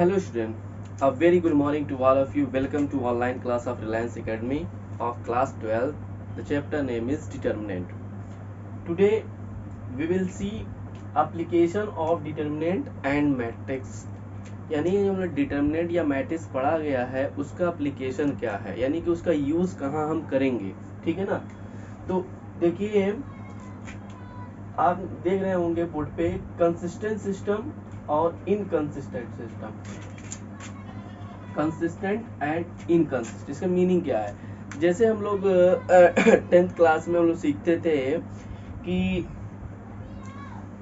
Hello student, a very good morning to all of you. Welcome to online class of Reliance Academy of class 12. The chapter name is determinant. Today we will see application of determinant and matrix. यानी हमने determinant या matrix पढ़ा गया है उसका application क्या है, यानी कि उसका यूज कहाँ हम करेंगे। ठीक है ना। तो देखिए आप देख रहे होंगे बोर्ड पे कंसिस्टेंट सिस्टम और inconsistent system, consistent and inconsistent, इसका मीनिंग क्या है। जैसे हम लोग 10th क्लास में हम लोग सीखते थे कि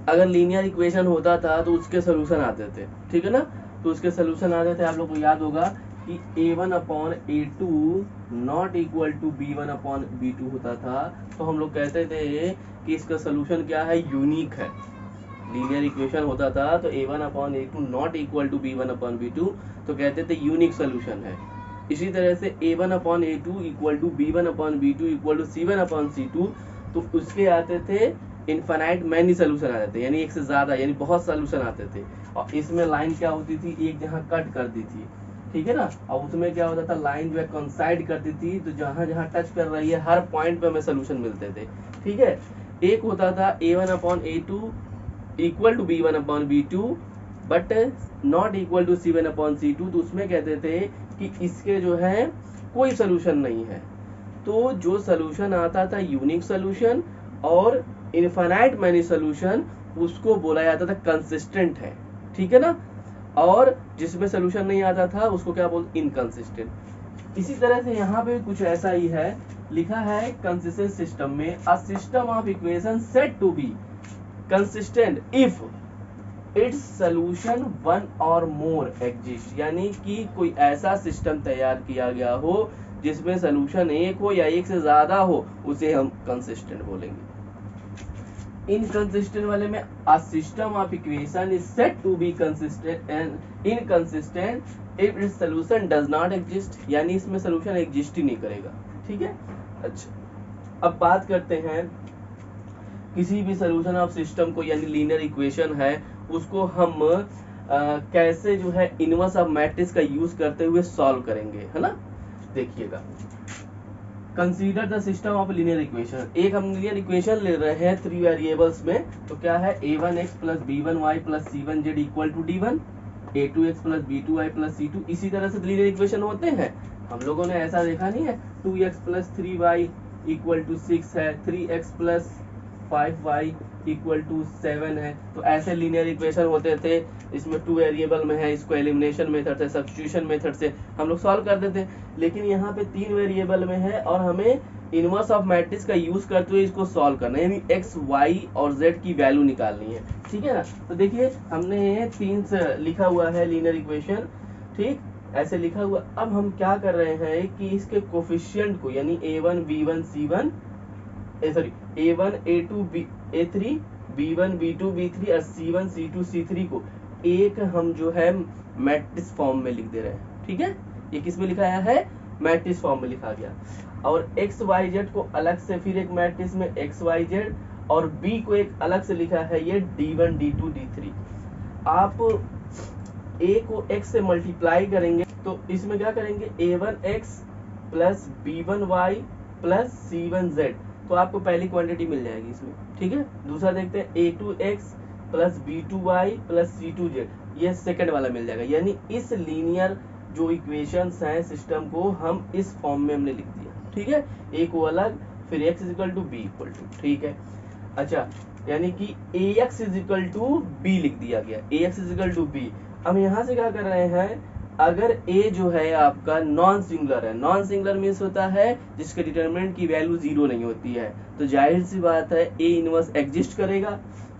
अगर लीनियर इक्वेशन होता था तो उसके सोल्यूशन आते थे। ठीक है ना। तो उसके सोल्यूशन आते थे, आप लोग को याद होगा कि a1/a2 not equal to b1/b2 होता था। तो हम लोग कहते थे कि इसका सोल्यूशन क्या है, यूनिक है। लीनियर इक्वेशन होता था तो a1/a2 not equal to b1/b2 तो कहते थे यूनिक सोल्यूशन है। इसी तरह से a1/a2 equal to b1/b2 equal to c1/c2 तो उसके आते थे इनफाइनाइट मैनी सोल्यूशन आते थे, यानी एक से ज्यादा, यानी बहुत सोल्यूशन आते थे। और इसमें लाइन क्या होती थी, एक जहाँ कट कर दी थी। ठीक है ना। और उसमें क्या होता था, लाइन जो है कंसाइड करती थी, तो जहाँ जहाँ टच कर रही है हर पॉइंट पे हमें सोल्यूशन मिलते थे। ठीक है। एक होता था a1/a2 equal to b1/b2 but not equal to c1/c2, तो उसमें कहते थे कि इसके जो है कोई सोल्यूशन नहीं है। तो जो सोल्यूशन आता था यूनिक सोल्यूशन और इनफाइनाइट मैनी सोल्यूशन, उसको बोला जाता था कंसिस्टेंट है। ठीक है ना। और जिसमें सोल्यूशन नहीं आता था उसको क्या बोलते, इनकंसिस्टेंट। इसी तरह से यहाँ पे कुछ ऐसा ही है, लिखा है कंसिस्टेंट सिस्टम में a system of equation said to be consistent if its solution one or more exist, यानी कि कोई ऐसा सिस्टम तैयार किया गया हो जिसमें सोल्यूशन एक हो या एक से ज्यादा हो, उसे हम कंसिस्टेंट बोलेंगे। इनकंसिस्टेंट वाले में a system of equation is said to be consistent and inconsistent if its solution does not exist, यानी इसमें सोल्यूशन एग्जिस्ट ही नहीं करेगा। ठीक है। अच्छा, अब बात करते हैं किसी भी सोल्यूशन ऑफ सिस्टम को, यानी लीनियर इक्वेशन है, उसको हम कैसे जो है इनवर्स ऑफ मैट्रिक्स का यूज करते हुए सॉल्व करेंगे, है ना। देखिएगा, consider the system of linear equation. एक हम लीनियर इक्वेशन ले रहे हैं 3 वेरिएबल्स में, तो क्या है a1x plus b1y plus c1z equal to d1, a2x plus b2y plus c2। इसी तरह से लीनियर इक्वेशन होते हैं, हम लोगों ने ऐसा देखा नहीं है 2x plus 3y equal to 6 है, 3x plus 5y equal to 7 है। तो ऐसे लीनियर इक्वेशन होते थे, इसमें 2 वेरिएबल में है, इसको एलिमिनेशन मेथड से, सब्स्टिट्यूशन मेथड से हम लोग सॉल्व कर देते हैं। लेकिन यहाँ पे 3 वेरिएबल में है और हमें इनवर्स ऑफ मैट्रिक्स का यूज करते हुए इसको सॉल्व करना है, यानी x, y और z की वैल्यू निकालनी है। ठीक है ना। तो देखिए हमने 3 से लिखा हुआ है लीनियर इक्वेशन, ठीक ऐसे लिखा हुआ। अब हम क्या कर रहे हैं कि इसके कोफिशिएंट को, यानी a1 b1 c1 a1 a2 a3 b1 b2 b3 और c1 c2 c3 को एक हम जो है मैट्रिक्स फॉर्म में लिख दे रहे हैं। ठीक है। ये किस में लिखाया है, मैट्रिक्स फॉर्म में लिखा गया। और एक्स वाई जेड को अलग से फिर एक मैट्रिक्स में एक्स वाई जेड, और बी को एक अलग से लिखा है ये d1 d2 d3। आप a को x से मल्टीप्लाई करेंगे तो इसमें क्या करेंगे, a1x plus b1y plus c1z, तो आपको पहली क्वांटिटी मिल जाएगी इसमें। ठीक है। दूसरा देखते हैं a2x plus b2y plus c2z, ये सेकंड वाला मिल जाएगा। यानी इस लीनियर जो इक्वेशंस हैं सिस्टम को हम इस फॉर्म में हमने लिख दिया। ठीक है। a को अलग, फिर x equal to b equal to, ठीक है। अच्छा, यानी कि ax इक्वल टू b लिख दिया गया, ax इक्वल टू b। अब यहाँ से क्या कर रहे हैं, अगर a जो है आपका नॉन सिंगुलर है, नॉन सिंगुलर मीन्स होता है जिसके डिटरमिनेंट की वैल्यू 0 नहीं होती है, तो जाहिर सी बात है a इनवर्स एग्जिस्ट करेगा।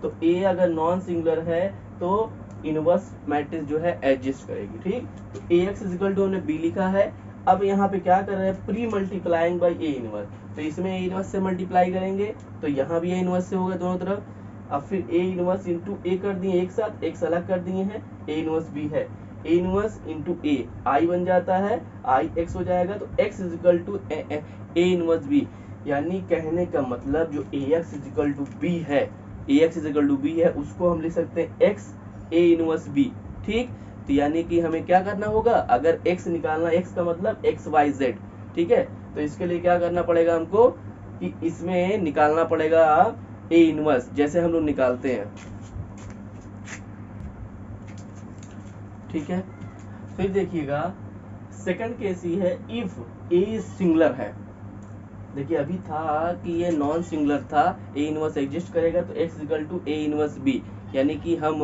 तो a अगर नॉन सिंगुलर है तो इनवर्स मैट्रिक्स जो है एग्जिस्ट करेगी। ठीक। तो ax इक्वल टू हमने b लिखा है। अब यहाँ पे क्या कर रहे हैं, pre multiplying by a inverse, तो इसमें a इनवर्स से मल्टीप्लाई करेंगे तो यहाँ भी a इनवर्स से होगा दोनों तरफ। अब फिर a इनवर्स इंटू a कर दिए एक साथ, x अलग कर दिए हैं, a इनवर्स b है, a inverse into a i बन जाता है, i x हो जाएगा, तो x equal to a inverse b। यानी कहने का मतलब जो ax इक्वल टू b है, ax इक्वल टू b है, उसको हम लिख सकते हैं x a इनवर्स b। ठीक। तो यानी कि हमें क्या करना होगा, अगर x निकालना, x का मतलब x y z, ठीक है, तो इसके लिए क्या करना पड़ेगा हमको कि इसमें निकालना पड़ेगा a इनवर्स, जैसे हम लोग निकालते हैं, ठीक है। फिर देखिएगा सेकंड केस ये है, इफ a सिंगुलर है। देखिए अभी था कि ये नॉन सिंगुलर था, a इनवर्स एग्जिस्ट करेगा तो x equal to a inverse b, यानी कि हम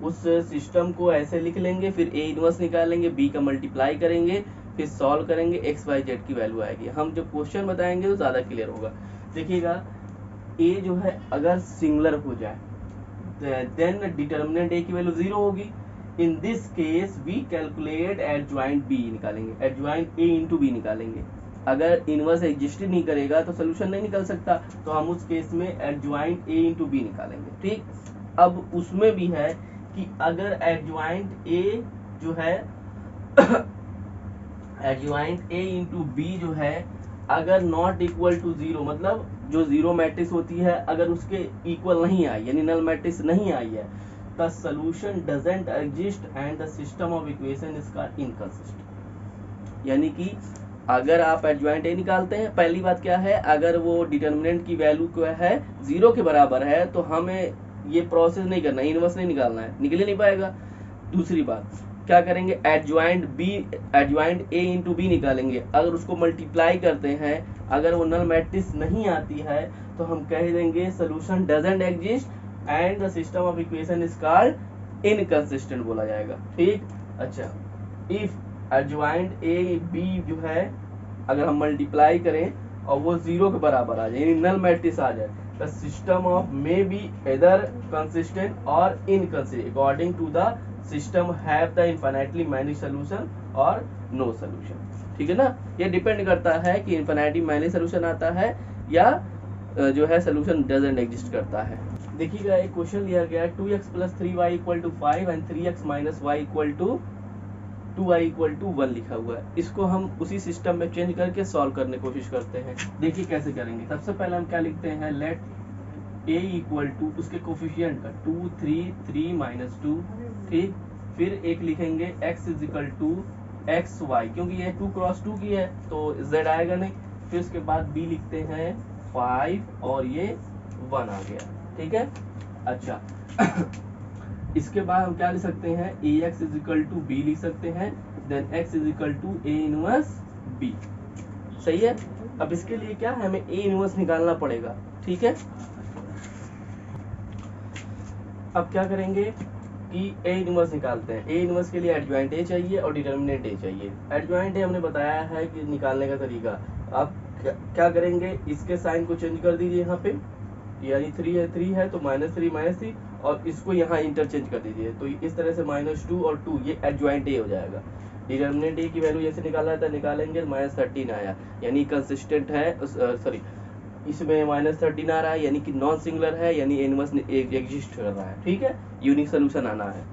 उस सिस्टम को ऐसे लिख लेंगे, फिर a इनवर्स निकालेंगे, b का मल्टीप्लाई करेंगे, फिर सॉल्व करेंगे, x y z की वैल्यू आएगी। हम जब क्वेश्चन बताएंगे तो ज़्यादा क्लियर होगा। देखिएगा a जो है अगर सिंगुलर हो जाए देन डिटर्मिनेंट a की वैल्यू 0 होगी। In this case we calculate adjoint b निकालेंगे, एडजॉइंट a इंटू b निकालेंगे। अगर इनवर्स एग्जिस्ट नहीं करेगा तो सोल्यूशन नहीं निकल सकता, तो हम उस केस में एडजॉइंट a इंटू बी निकालेंगे, ठीक। अब उसमें भी है कि अगर एडजॉइंट a जो है एडजॉइंट a इंटू बी जो है अगर नॉट इक्वल टू 0, मतलब जो जीरो मैट्रिक्स होती है अगर उसके इक्वल नहीं आई, यानी नल मैट्रिक्स नहीं आई है, the solution doesn't exist and the system of equation is called inconsistent. यानी कि अगर आप एडजॉइंट ए निकालते हैं, पहली बात क्या है, अगर वो डिटर्मिनेंट की वैल्यू क्या है 0 के बराबर है तो हमें ये प्रोसेस नहीं करना, इनवर्स नहीं निकालना है, निकल ही नहीं पाएगा। दूसरी बात क्या करेंगे, एडजॉइंट ए इंटू बी निकालेंगे, अगर उसको मल्टीप्लाई करते हैं अगर वो नल मैट्रिक्स नहीं आती है तो हम कह देंगे solution doesn't exist and the system of equation is called inconsistent बोला जाएगा, ठीक। अच्छा, इफ एडजॉइंट ए बी जो है अगर हम मल्टीप्लाई करें और वो 0 के बराबर आ जाए, यानी नल मैट्रिक्स आ जाए, the system of may be either consistent और inconsistent according to the system have the infinitely many solution और नो सॉल्यूशन, ठीक है ना। ये डिपेंड करता है कि इनफिनिटली मैनी सॉल्यूशन आता है या जो है सॉल्यूशन डजंट एग्जिस्ट करता है। देखिएगा एक क्वेश्चन लिया गया है 2x plus 3y equal to 5 and 3x minus y equal to 2y equal to 1 लिखा हुआ है। इसको हम उसी सिस्टम में चेंज करके सॉल्व करने की कोशिश करते हैं। देखिए कैसे करेंगे। सबसे पहले हम क्या लिखते हैं, लेट a इक्वल टू उसके कोफिशिएंट का 2 3 3 माइनस 2, ठीक। फिर एक लिखेंगे x is equal to X Y, क्योंकि ये 2 क्रॉस 2 की है तो z आएगा नहीं। फिर उसके बाद b लिखते हैं 5 और ये 1 आ गया, ठीक है। अच्छा इसके बाद हम क्या लिख सकते हैं, A X is equal to B लिख सकते हैं, then X is equal to A inverse B, सही है। अब इसके लिए क्या है, हमें ए इनवर्स निकालना पड़ेगा, ठीक है। अब क्या करेंगे कि ए इनवर्स निकालते हैं। ए इनवर्स के लिए एडजॉइंट ए चाहिए और डिटर्मिनेंट ए चाहिए। एडजॉइंट ए हमने बताया है कि निकालने का तरीका। अब क्या करेंगे, इसके साइन को चेंज कर दीजिए यहाँ पे, यानी 3 है तो -3 और इसको यहाँ इंटरचेंज कर दीजिए, तो इस तरह से -2 और 2 ये एडजॉइंट ए हो जाएगा। डिटर्मिनेंट ए की वैल्यू जैसे निकाला था निकालेंगे, -13 आया, यानी कंसिस्टेंट है, सॉरी इसमें -13 आ रहा है, यानी कि नॉन सिंगुलर है, यानी इनवर्स एग्जिस्ट कर रहा है, ठीक है। यूनिक सोल्यूशन आना है।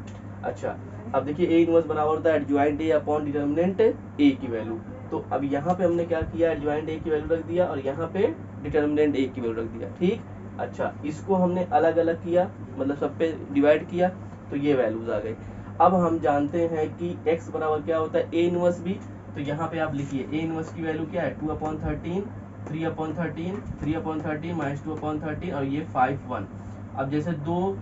अच्छा अब देखिए ए इनवर्स बराबर होता है एडजॉइंट ए अपॉन डिटर्मिनेंट ए की वैल्यू। तो अब यहाँ पे हमने क्या किया, एडजॉइंट ए की वैल्यू रख दिया और यहाँ पे डिटर्मिनेंट ए की वैल्यू रख दिया, ठीक। अच्छा इसको हमने अलग अलग किया, मतलब सब पे डिवाइड किया तो ये वैल्यूज आ गई। अब हम जानते हैं कि x बराबर क्या होता है, ए इनवर्स बी। तो यहाँ पे आप लिखिए ए इनवर्स की वैल्यू क्या है, 2/13 3/13 3/13 -2/13 और ये 5/1। अब जैसे दो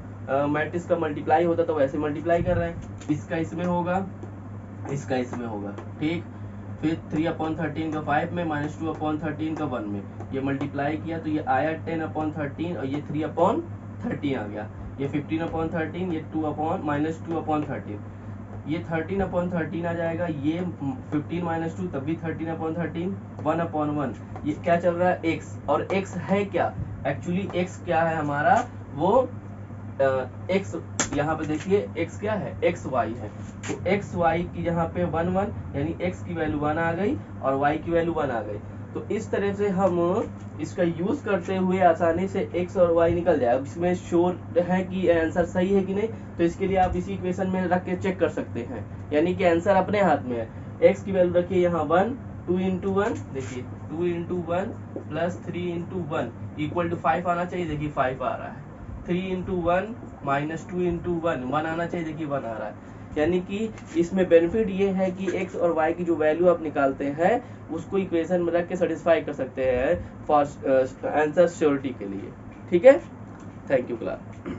मैट्रिक्स का मल्टीप्लाई होता तो वैसे मल्टीप्लाई कर रहे हैं, इसका इसमें होगा इसका इसमें होगा, ठीक। फिर 3/13 का 5 में -2/13 का 1 में, ये मल्टीप्लाई किया तो ये आया 10/13 और ये 3/13 आ गया, ये 15/13 ये -2/13 ये 13/13 आ जाएगा, ये 15 - 2 तब भी 13/13 1/1 ये क्या चल रहा है x, और x है क्या, एक्चुअली x क्या है हमारा, वो x यहाँ पे देखिए x क्या है, एक्स वाई है। तो एक्स वाई की यहाँ पे 1 1 यानी x की वैल्यू 1 आ गई और y की वैल्यू 1 आ गई। तो इस तरह से हम इसका यूज करते हुए आसानी से x और y निकल जाए। अब इसमें श्योर है कि आंसर सही है कि नहीं, तो इसके लिए आप इसी इक्वेशन में रख के चेक कर सकते हैं, यानी कि आंसर अपने हाथ में है। x की वैल्यू रखिए यहाँ 1, 2 × 1 देखिए 2 × 1 प्लस 3 × 1 इक्वल टू 5 आना चाहिए, देखिए 5 आ रहा है। 3 × 1 -2 × 1 1 आना चाहिए, देखिए 1 आ रहा है। यानी कि इसमें बेनिफिट ये है कि x और y की जो वैल्यू आप निकालते हैं उसको इक्वेशन में रख के सेटिस्फाई कर सकते हैं फॉर आंसर श्योरिटी के लिए। ठीक है, थैंक यू क्लास।